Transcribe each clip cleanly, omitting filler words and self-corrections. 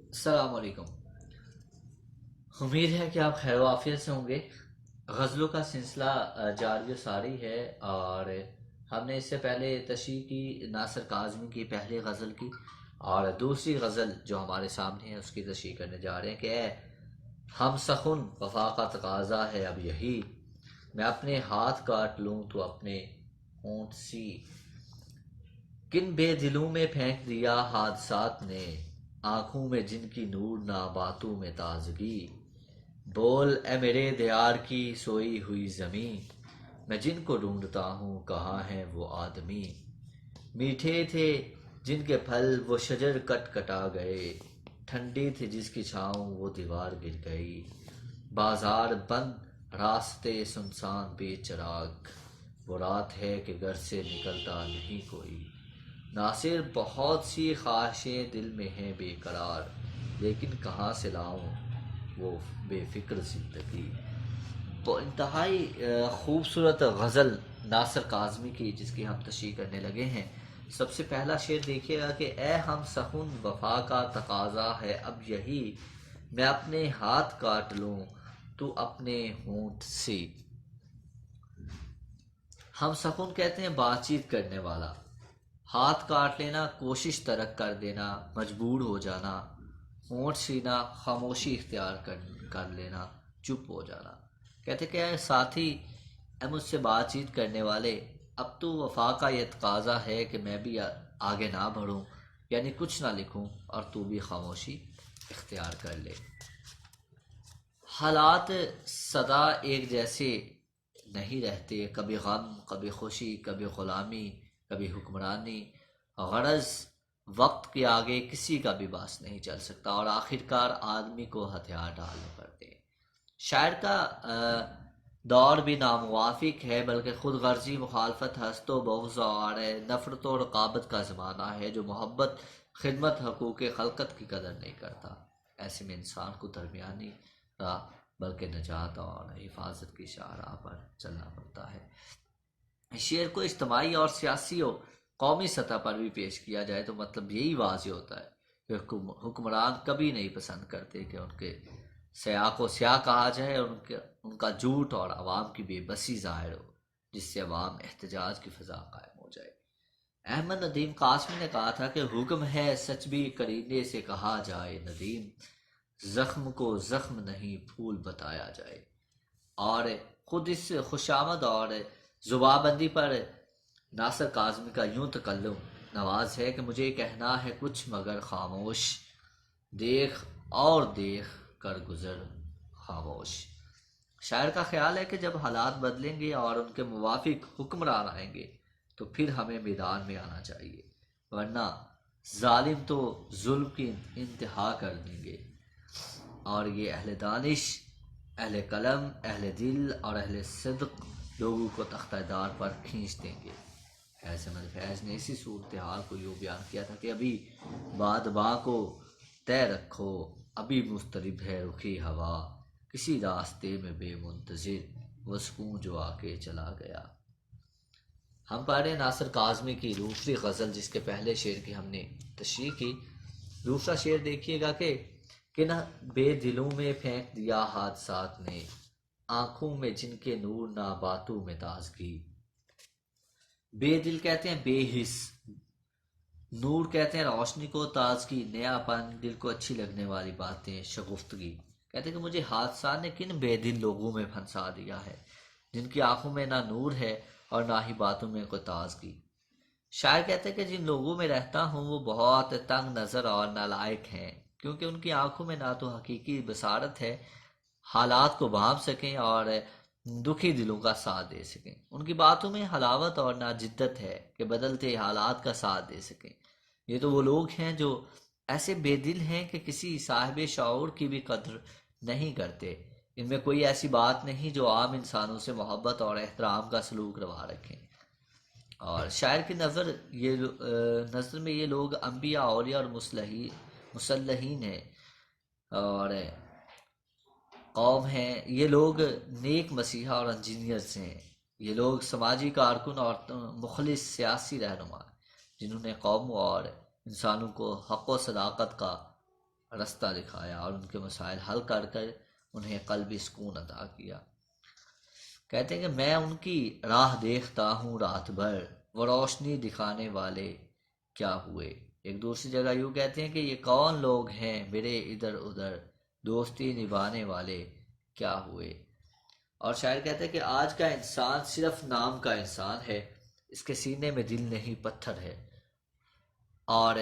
السلام علیکم۔ امید ہے کہ آپ خیر و عافیت سے ہوں گے۔ غزلوں کا سلسلہ جاری و ساری ہے، اور ہم نے اس سے پہلے تشریح کی ناصر کاظمی کی پہلی غزل کی، اور دوسری غزل جو ہمارے سامنے ہے اس کی تشریح کرنے جا رہے ہیں کہ اے ہم سخن وفا کا تقاضا ہے اب یہی، میں اپنے ہاتھ کاٹ لوں تو اپنے ہونٹ سی، کن بے دلوں میں پھینک دیا حادثات نے، آنکھوں میں جن کی نور نہ باتوں میں تازگی، بول اے میرے دیار کی سوئی ہوئی زمیں، میں جن کو ڈھونڈتا ہوں کہاں ہیں وہ آدمی، میٹھے تھے جن کے پھل وہ شجر کٹ کٹا گئے، ٹھنڈی تھی جس کی چھاؤں وہ دیوار گر گئی، بازار بند راستے سنسان بے چراغ، وہ رات ہے کہ گھر سے نکلتا نہیں کوئی، ناصر بہت سی خواہشیں دل میں ہیں بے قرار، لیکن کہاں سے لاؤں وہ بے فکر زندگی۔ تو انتہائی خوبصورت غزل ناصر کاظمی کی جس کی ہم تشریح کرنے لگے ہیں۔ سب سے پہلا شعر دیکھیے گا کہ اے ہم سخن وفا کا تقاضا ہے اب یہی، میں اپنے ہاتھ کاٹ لوں تو اپنے ہونٹ سی۔ ہم سخن کہتے ہیں بات چیت کرنے والا، ہاتھ کاٹ لینا کوشش ترک کر دینا، مجبور ہو جانا، ہونٹ سینا خاموشی اختیار کر لینا، چپ ہو جانا۔ کہتے کہ اے ساتھی، اے مجھ سے بات چیت کرنے والے، اب تو وفا کا یہ تقاضا ہے کہ میں بھی آگے نہ بڑھوں، یعنی کچھ نہ لکھوں، اور تو بھی خاموشی اختیار کر لے۔ حالات سدا ایک جیسے نہیں رہتے، کبھی غم، کبھی خوشی، کبھی غلامی، کبھی حکمرانی، غرض وقت کے آگے کسی کا بھی باس نہیں چل سکتا، اور آخرکار آدمی کو ہتھیار ڈالنے پڑتے ہیں۔ شاعر کا دور بھی ناموافق ہے، بلکہ خود غرضی، مخالفت، حسد و بغض اور نفرت و رقابت کا زمانہ ہے، جو محبت، خدمت، حقوق خلقت کی قدر نہیں کرتا۔ ایسے میں انسان کو درمیانی راہ بلکہ نجات اور حفاظت کی شاہراہ پر چلنا پڑتا ہے۔ اس شعر کو اجتماعی اور سیاسی و قومی سطح پر بھی پیش کیا جائے تو مطلب یہی واضح ہوتا ہے کہ حکمران کبھی نہیں پسند کرتے کہ ان کے سیاہ کو سیاہ کہا جائے، اور ان کا جھوٹ اور عوام کی بے بسی ظاہر ہو، جس سے عوام احتجاج کی فضا قائم ہو جائے۔ احمد ندیم قاسمی نے کہا تھا کہ حکم ہے سچ بھی کرینے سے کہا جائے ندیم، زخم کو زخم نہیں پھول بتایا جائے۔ اور خود اس خوشامد اور زبابندی پر ناصر کاظمی کا یوں تکلم نواز ہے کہ مجھے کہنا ہے کچھ مگر خاموش، دیکھ اور دیکھ کر گزر خاموش۔ شاعر کا خیال ہے کہ جب حالات بدلیں گے اور ان کے موافق حکمران آئیں گے تو پھر ہمیں میدان میں آنا چاہیے، ورنہ ظالم تو ظلم کی انتہا کر دیں گے، اور یہ اہل دانش، اہل قلم، اہل دل اور اہل صدق لوگوں کو تختہ دار پر کھینچ دیں گے۔ فیض احمد فیض نے اسی صورتحال کو یوں بیان کیا تھا کہ ابھی باد باں کو طے رکھو، ابھی مضطرب ہے رخی ہوا، کسی راستے میں بے منتظر وہ سکون جو آ کے چلا گیا۔ ہم پڑھ رہے ہیں ناصر کاظمی کی دوسری غزل جس کے پہلے شعر کی ہم نے تشریح کی۔ دوسرا شعر دیکھیے گا کہ نہ بے دلوں میں پھینک دیا حادثات نے، آنکھوں میں جن کے نور نہ باتوں میں تازگی۔ بے دل کہتے ہیں بے حس، نور کہتے ہیں روشنی کو، تازگی نیا پن، دل کو اچھی لگنے والی باتیں، شگفتگی۔ کہتے ہیں کہ مجھے حادثات نے کن بے دل لوگوں میں پھنسا دیا ہے جن کی آنکھوں میں نہ نور ہے اور نہ ہی باتوں میں کوئی تازگی۔ شاعر کہتے ہیں کہ جن لوگوں میں رہتا ہوں وہ بہت تنگ نظر اور نالائق ہیں، کیونکہ ان کی آنکھوں میں نہ تو حقیقی بصارت ہے حالات کو بھانپ سکیں اور دکھی دلوں کا ساتھ دے سکیں، ان کی باتوں میں حلاوت اور نہ جدت ہے کہ بدلتے حالات کا ساتھ دے سکیں۔ یہ تو وہ لوگ ہیں جو ایسے بے دل ہیں کہ کسی صاحب شعور کی بھی قدر نہیں کرتے، ان میں کوئی ایسی بات نہیں جو عام انسانوں سے محبت اور احترام کا سلوک روا رکھیں۔ اور شاعر کی نظر میں یہ لوگ انبیاء، اولیاء اور مسلحین ہیں، اور قوم ہیں، یہ لوگ نیک مسیحا اور انجینئرز ہیں، یہ لوگ سماجی کارکن اور مخلص سیاسی رہنما ہیں، جنہوں نے قوم اور انسانوں کو حق و صداقت کا رستہ دکھایا اور ان کے مسائل حل کر کر انہیں قلبی سکون عطا کیا۔ کہتے ہیں کہ میں ان کی راہ دیکھتا ہوں رات بھر، وہ روشنی دکھانے والے کیا ہوئے۔ ایک دوسری جگہ یوں کہتے ہیں کہ یہ کون لوگ ہیں میرے ادھر ادھر، دوستی نبھانے والے کیا ہوئے۔ اور شاعر کہتے ہیں کہ آج کا انسان صرف نام کا انسان ہے، اس کے سینے میں دل نہیں پتھر ہے، اور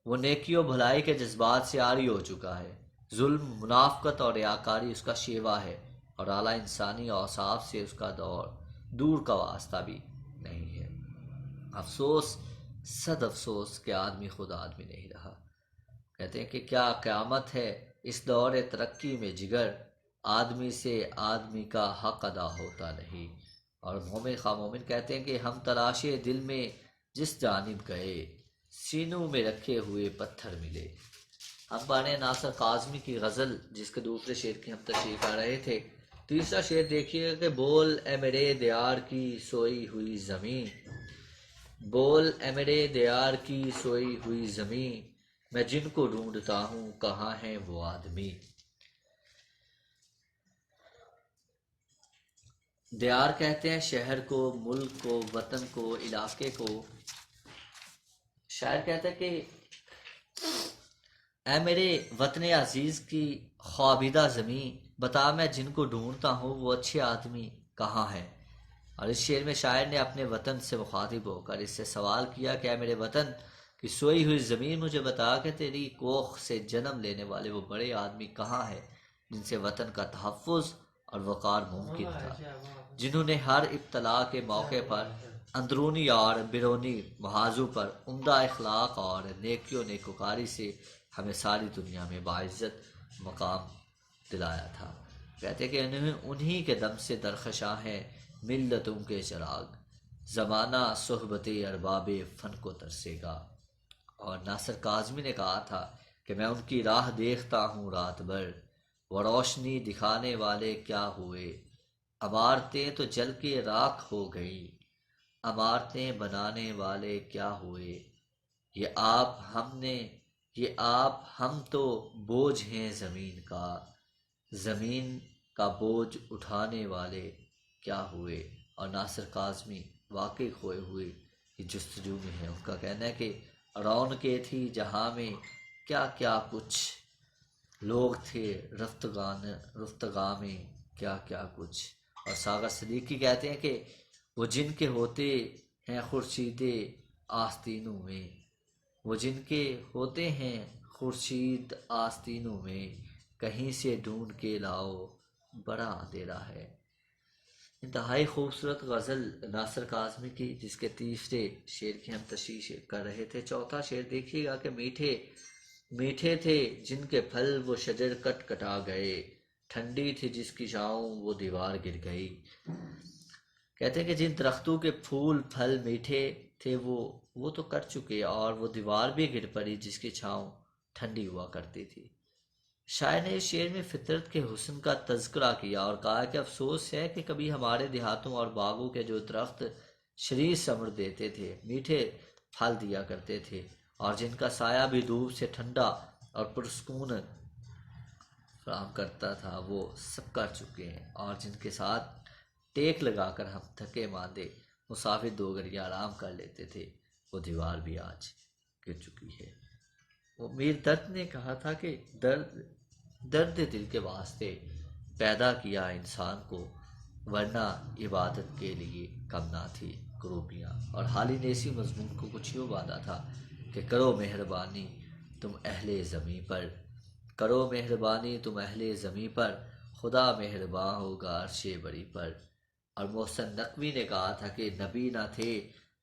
وہ نیکی و بھلائی کے جذبات سے عاری ہو چکا ہے۔ ظلم، منافقت اور ریاکاری اس کا شیوا ہے، اور اعلیٰ انسانی اوصاف سے اس کا دور کا واسطہ بھی نہیں ہے۔ افسوس، صد افسوس کہ آدمی خود آدمی نہیں رہا۔ کہتے ہیں کہ کیا قیامت ہے اس دور ترقی میں جگر، آدمی سے آدمی کا حق ادا ہوتا نہیں۔ اور مومن خواہ مومن کہتے ہیں کہ ہم تلاشے دل میں جس جانب گئے، سینوں میں رکھے ہوئے پتھر ملے۔ ہم پڑھے ناصر کاظمی کی غزل، جس کے دوسرے شعر کی ہم تشریح کر رہے تھے۔ تیسرا شعر دیکھیے کہ بول اے میرے دیار کی سوئی ہوئی زمین، بول اے میرے دیار کی سوئی ہوئی زمین، میں جن کو ڈھونڈتا ہوں کہاں ہیں وہ آدمی۔ دیار کہتے ہیں شہر کو، ملک کو، وطن کو، علاقے کو۔ شاعر کہتا ہے کہ اے میرے وطن عزیز کی خوابیدہ زمین، بتا میں جن کو ڈھونڈتا ہوں وہ اچھے آدمی کہاں ہیں۔ اور اس شعر میں شاعر نے اپنے وطن سے مخاطب ہو کر اس سے سوال کیا کہ اے میرے وطن کی سوئی ہوئی زمین، مجھے بتا کہ تیری کوکھ سے جنم لینے والے وہ بڑے آدمی کہاں ہیں، جن سے وطن کا تحفظ اور وقار ممکن تھا، جنہوں نے ہر ابتلا کے موقع پر اندرونی اور بیرونی محاذوں پر عمدہ اخلاق اور نیکی و نیکوکاری سے ہمیں ساری دنیا میں باعزت مقام دلایا تھا۔ کہتے کہ انہی کے دم سے درخشاں ہیں ملتوں کے چراغ، زمانہ صحبت ارباب فن کو ترسے گا۔ اور ناصر کاظمی نے کہا تھا کہ میں ان کی راہ دیکھتا ہوں رات بھر، وہ روشنی دکھانے والے کیا ہوئے، عمارتیں تو جل کے راکھ ہو گئیں، عمارتیں بنانے والے کیا ہوئے، یہ آپ ہم تو بوجھ ہیں زمین کا، زمین کا بوجھ اٹھانے والے کیا ہوئے۔ اور ناصر کاظمی واقعی کھوئے ہوئے کی جستجو میں ہے۔ ان کا کہنا ہے کہ رونقیں تھی جہاں میں کیا کیا کچھ، لوگ تھے رفتگاں میں کیا کیا کچھ۔ اور ساغر صدیقی کہتے ہیں کہ وہ جن کے ہوتے ہیں خورشید آستینوں میں، وہ جن کے ہوتے ہیں خورشید آستینوں میں، کہیں سے ڈھونڈ کے لاؤ بڑا اندھیرا ہے۔ انتہائی خوبصورت غزل ناصر کاظمی کی، جس کے تیسرے شعر کی ہم تشریح کر رہے تھے۔ چوتھا شعر دیکھیے گا کہ میٹھے میٹھے تھے جن کے پھل وہ شجر کٹ کٹا گئے، ٹھنڈی تھی جس کی چھاؤں وہ دیوار گر گئی۔ کہتے ہیں کہ جن درختوں کے پھول پھل میٹھے تھے وہ تو کٹ چکے، اور وہ دیوار بھی گر پڑی جس کی چھاؤں ٹھنڈی ہوا کرتی تھی۔ شاعر نے اس شعر میں فطرت کے حسن کا تذکرہ کیا اور کہا کہ افسوس ہے کہ کبھی ہمارے دیہاتوں اور باغوں کے جو درخت شریر ثمر دیتے تھے، میٹھے پھل دیا کرتے تھے، اور جن کا سایہ بھی دھوپ سے ٹھنڈا اور پرسکون فراہم کرتا تھا، وہ سب کر چکے ہیں، اور جن کے ساتھ ٹیک لگا کر ہم تھکے ماندے مسافر دو گھڑی آرام کر لیتے تھے، وہ دیوار بھی آج گر چکی ہے۔ وہ میر درد نے کہا تھا کہ درد دل کے واسطے پیدا کیا انسان کو، ورنہ عبادت کے لیے کم نہ تھی کروپیاں۔ اور حالی نے اسی مضمون کو کچھ یوں باندھا تھا کہ کرو مہربانی تم اہل زمیں پر، کرو مہربانی تم اہل زمیں پر، خدا مہرباں ہوگا عرش بری پر۔ اور محسن نقوی نے کہا تھا کہ نبی نہ تھے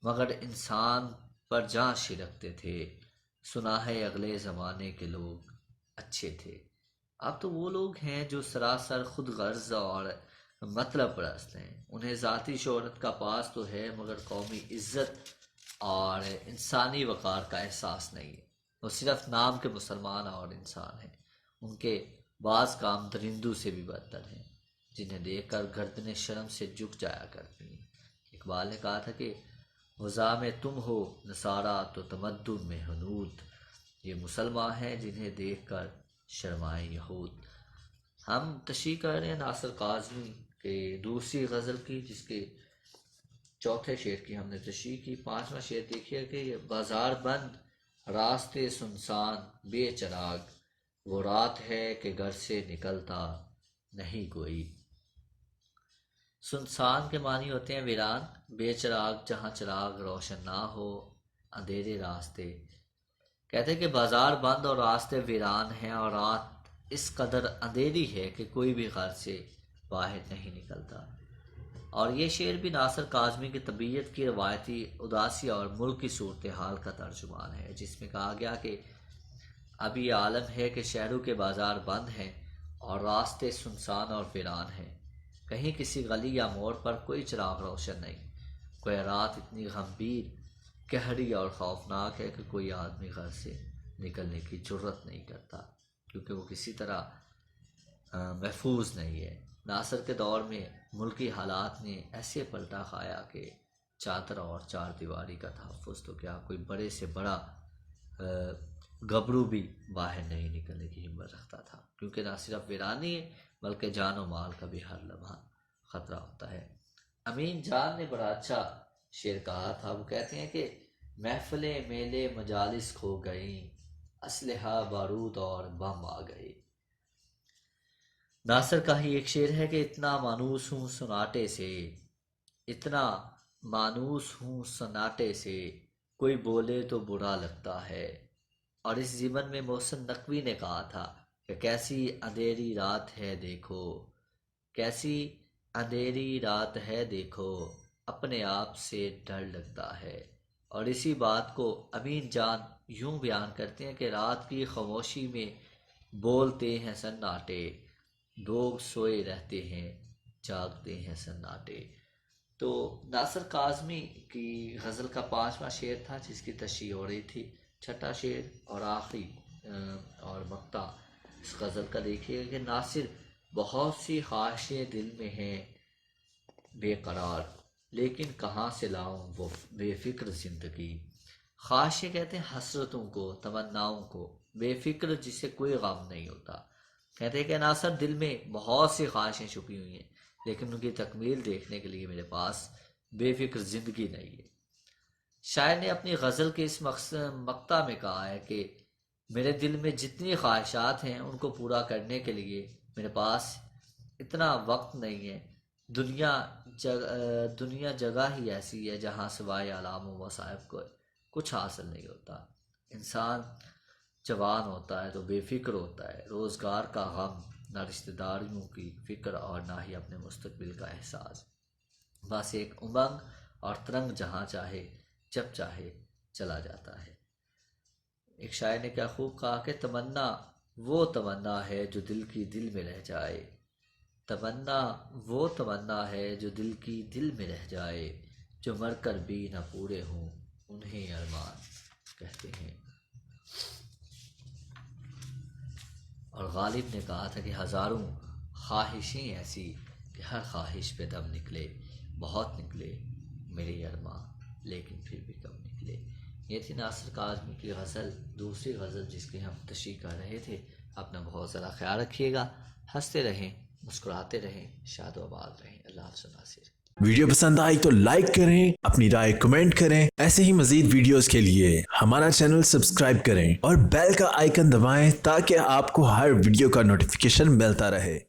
مگر انسان پر جاں چھڑکتے تھے، سنا ہے اگلے زمانے کے لوگ اچھے تھے۔ اب تو وہ لوگ ہیں جو سراسر خود غرض اور مطلب پرست ہیں، انہیں ذاتی شہرت کا پاس تو ہے مگر قومی عزت اور انسانی وقار کا احساس نہیں ہے۔ وہ صرف نام کے مسلمان اور انسان ہیں، ان کے بعض کام درندوں سے بھی بدتر ہیں، جنہیں دیکھ کر گردن شرم سے جھک جایا کرتی ہیں۔ اقبال نے کہا تھا کہ وضع میں تم ہو نصارہ تو تمدن میں حنود، یہ مسلمان ہیں جنہیں دیکھ کر شرمائیں یہود۔ ہم تشریح کر رہے ہیں ناصر کاظمی کے دوسری غزل کی، جس کے چوتھے شعر کی ہم نے تشریح کی۔ پانچواں شعر دیکھیے کہ یہ بازار بند راستے سنسان بے چراغ، وہ رات ہے کہ گھر سے نکلتا نہیں کوئی۔ سنسان کے معنی ہوتے ہیں ویران، بے چراغ جہاں چراغ روشن نہ ہو، اندھیرے راستے۔ کہتے ہیں کہ بازار بند اور راستے ویران ہیں، اور رات اس قدر اندھیری ہے کہ کوئی بھی گھر سے باہر نہیں نکلتا۔ اور یہ شعر بھی ناصر کاظمی کی طبیعت کی روایتی اداسی اور ملک کی صورتحال کا ترجمان ہے، جس میں کہا گیا کہ اب یہ عالم ہے کہ شہروں کے بازار بند ہیں اور راستے سنسان اور ویران ہیں، کہیں کسی گلی یا موڑ پر کوئی چراغ روشن نہیں۔ کوئی رات اتنی غمگین، قہری اور خوفناک ہے کہ کوئی آدمی گھر سے نکلنے کی جرت نہیں کرتا، کیونکہ وہ کسی طرح محفوظ نہیں ہے۔ ناصر کے دور میں ملکی حالات نے ایسے پلٹا کھایا کہ چادر اور چار دیواری کا تحفظ تو کیا، کوئی بڑے سے بڑا گبرو بھی باہر نہیں نکلنے کی ہمت رکھتا تھا، کیونکہ نہ صرف ویرانی ہے بلکہ جان و مال کا بھی ہر لمحہ خطرہ ہوتا ہے۔ امین جان نے بڑا اچھا شعر کہا تھا، وہ کہتے ہیں کہ محفلیں میلے مجالس کھو گئیں، اسلحہ بارود اور بم آ گئے۔ ناصر کا ہی ایک شعر ہے کہ اتنا مانوس ہوں سناٹے سے، اتنا مانوس ہوں سناٹے سے، کوئی بولے تو برا لگتا ہے۔ اور اس ضمن میں محسن نقوی نے کہا تھا کہ کیسی اندھیری رات ہے دیکھو، کیسی اندھیری رات ہے دیکھو، اپنے آپ سے ڈر لگتا ہے۔ اور اسی بات کو امین جان یوں بیان کرتے ہیں کہ رات کی خاموشی میں بولتے ہیں سناٹے، لوگ سوئے رہتے ہیں جاگتے ہیں سناٹے۔ تو ناصر کاظمی کی غزل کا پانچواں شعر تھا جس کی تشریح ہو رہی تھی۔ چھٹا شعر اور آخری اور مقطع اس غزل کا دیکھیے کہ ناصر بہت سی خواہشیں دل میں ہیں بے قرار، لیکن کہاں سے لاؤں وہ بے فکر زندگی۔ خواہشیں کہتے ہیں حسرتوں کو، تمناؤں کو، بے فکر جسے کوئی غم نہیں ہوتا۔ کہتے ہیں کہ ناصر دل میں بہت سی خواہشیں چھپی ہوئی ہیں، لیکن ان کی تکمیل دیکھنے کے لیے میرے پاس بے فکر زندگی نہیں ہے۔ شاعر نے اپنی غزل کے اس مقطع میں کہا ہے کہ میرے دل میں جتنی خواہشات ہیں ان کو پورا کرنے کے لیے میرے پاس اتنا وقت نہیں ہے۔ دنیا جگہ ہی ایسی ہے جہاں سوائے علام و مصائب کو کچھ حاصل نہیں ہوتا۔ انسان جوان ہوتا ہے تو بے فکر ہوتا ہے، روزگار کا غم، نہ رشتہ داریوں کی فکر اور نہ ہی اپنے مستقبل کا احساس، بس ایک امنگ اور ترنگ جہاں چاہے جب چاہے چلا جاتا ہے۔ ایک شاعر نے کیا خوب کہا کہ تمنا وہ تمنا ہے جو دل کی دل میں رہ جائے، تمنا وہ تمنا ہے جو دل کی دل میں رہ جائے، جو مر کر بھی نہ پورے ہوں انہیں ارمان کہتے ہیں۔ اور غالب نے کہا تھا کہ ہزاروں خواہشیں ایسی کہ ہر خواہش پہ دم نکلے، بہت نکلے میرے ارماں لیکن پھر بھی کم نکلے۔ یہ تھی ناصر کاظمی کی غزل، دوسری غزل جس کی ہم تشریح کر رہے تھے۔ اپنا بہت زیادہ خیال رکھیے گا، ہنستے رہیں، مسکراتے رہیں، شاد و آباد رہیں۔ اللہ حافظ ناصر۔ ویڈیو پسند آئی تو لائک کریں، اپنی رائے کمنٹ کریں۔ ایسے ہی مزید ویڈیوز کے لیے ہمارا چینل سبسکرائب کریں اور بیل کا آئیکن دبائیں تاکہ آپ کو ہر ویڈیو کا نوٹیفیکیشن ملتا رہے۔